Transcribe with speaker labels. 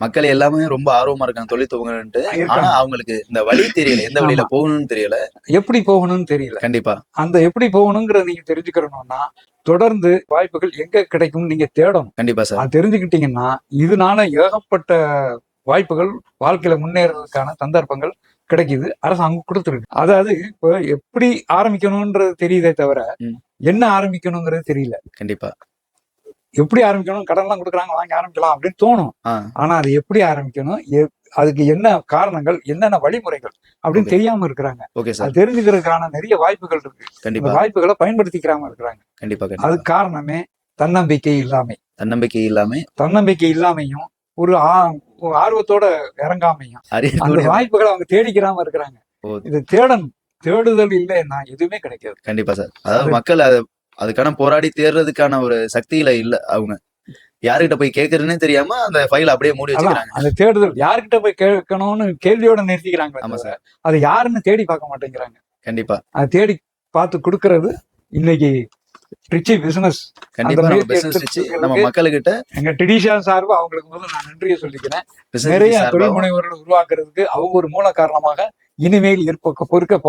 Speaker 1: மக்கள் எல்லாமே ரொம்ப ஆர்வமா இருக்காங்க தொழில் துவங்கணும்ட்டு. ஆனா
Speaker 2: இருக்காங்க.
Speaker 1: அவங்களுக்கு இந்த வழி தெரியல, எந்த வழியில
Speaker 2: ஆமா.
Speaker 1: போகணும்னு தெரியல.
Speaker 2: எப்படி போகணும்னு தெரியல.
Speaker 1: கண்டிப்பா,
Speaker 2: அந்த எப்படி போகணுங்கிறத நீங்க தெரிஞ்சுக்கிறணும்னா, தொடர்ந்து வாய்ப்புகள் எங்க கிடைக்கும்னு நீங்க தேடணும்.
Speaker 1: கண்டிப்பா சார்.
Speaker 2: அது தெரிஞ்சுக்கிட்டீங்கன்னா, இதனால ஏகப்பட்ட வாய்ப்புகள் வாழ்க்கையில முன்னேறதுக்கான சந்தர்ப்பங்கள் கிடைக்குது. அரசாங்கம் குடுத்துருக்கு. அதாவது இப்ப எப்படி ஆரம்பிக்கணும்ன்றது தெரியுதே தவிர,
Speaker 1: ம்.
Speaker 2: என்ன ஆரம்பிக்கணுங்கிறது தெரியல.
Speaker 1: கண்டிப்பா.
Speaker 2: எப்படி ஆரம்பிக்கணும்? கடன்லாம் குடுக்குறாங்க, வாங்கி ஆரம்பிக்கலாம் அப்படின்னு தோணும்.
Speaker 1: ஆ.
Speaker 2: ஆனா அது எப்படி ஆரம்பிக்கணும்? அதுக்கு என்ன காரணங்கள்? என்னென்ன வழிமுறைகள்? அப்படின்னு
Speaker 1: ஓகே.
Speaker 2: தெரியாம இருக்கிறாங்க.
Speaker 1: ஓகே
Speaker 2: அது
Speaker 1: சார்.
Speaker 2: தெரிஞ்சுக்கிறதுக்கான நிறைய வாய்ப்புகள் இருக்கு. அந்த
Speaker 1: கண்டிப்பா,
Speaker 2: வாய்ப்புகள பயன்படுத்திக்கிறாம இருக்கிறாங்க.
Speaker 1: கண்டிப்பா, கண்டிப்பா.
Speaker 2: அதுக்கு காரணமே தன்னம்பிக்கை இல்லாமை.
Speaker 1: தன்னம்பிக்கை இல்லாம
Speaker 2: தன்னம்பிக்கை இல்லாமையும், ஒரு ஒரு ஆர்வத்தோட இறங்காமையும், அந்த
Speaker 1: அரியக்கூடிய
Speaker 2: வாய்ப்புகள அவங்க தேடிக்கிறாம இருக்கிறாங்க.
Speaker 1: ஓ!
Speaker 2: இது தேடணும். தேடுதல் இல்லைன்னா எதுவுமே கிடைக்காது.
Speaker 1: கண்டிப்பா சார். அதாவது
Speaker 2: அது
Speaker 1: மக்கள் அதுக்கான போராடி தேர்றதுக்கான ஒரு சக்தியில இல்ல அவங்க. யார்கிட்ட போய் கேட்கறதுன்னே தெரியாம அந்த ஃபைல அப்படியே மூடி
Speaker 2: அதான்
Speaker 1: வச்சுக்கிறாங்க.
Speaker 2: அந்த தேடுதல் யார்கிட்ட போய் கேட்கணும்னு கேள்வியோட நிறுத்திக்கிறாங்களே
Speaker 1: ஆமா
Speaker 2: தவிர,
Speaker 1: சார்.
Speaker 2: அது யாருன்னு தேடி பார்க்க மாட்டேங்கிறாங்க.
Speaker 1: கண்டிப்பா,
Speaker 2: அத தேடி பார்த்து குடுக்கறது இன்னைக்கு ரிச்சி பிசினஸ் அந்த
Speaker 1: கண்டிப்பா நம்ம
Speaker 2: முயற்சி
Speaker 1: பிசினஸ்
Speaker 2: எடுத்துட்டு
Speaker 1: வச்சு நம்ம
Speaker 2: இருக்கிறதுக்கு
Speaker 1: மக்களுக்கிட்ட
Speaker 2: எங்க டிடிஷா சார்பா அவங்களுக்கு முதல்ல நான் நன்றியை சொல்லிக்கிறேன்.
Speaker 1: பிசினஸ்
Speaker 2: நிறைய தொழில்
Speaker 1: சார்பாவும்
Speaker 2: முனைவோர்களை உருவாக்குறதுக்கு அவங்க ஒரு மூல காரணமாக இனிமேல் இருக்க போறாங்க.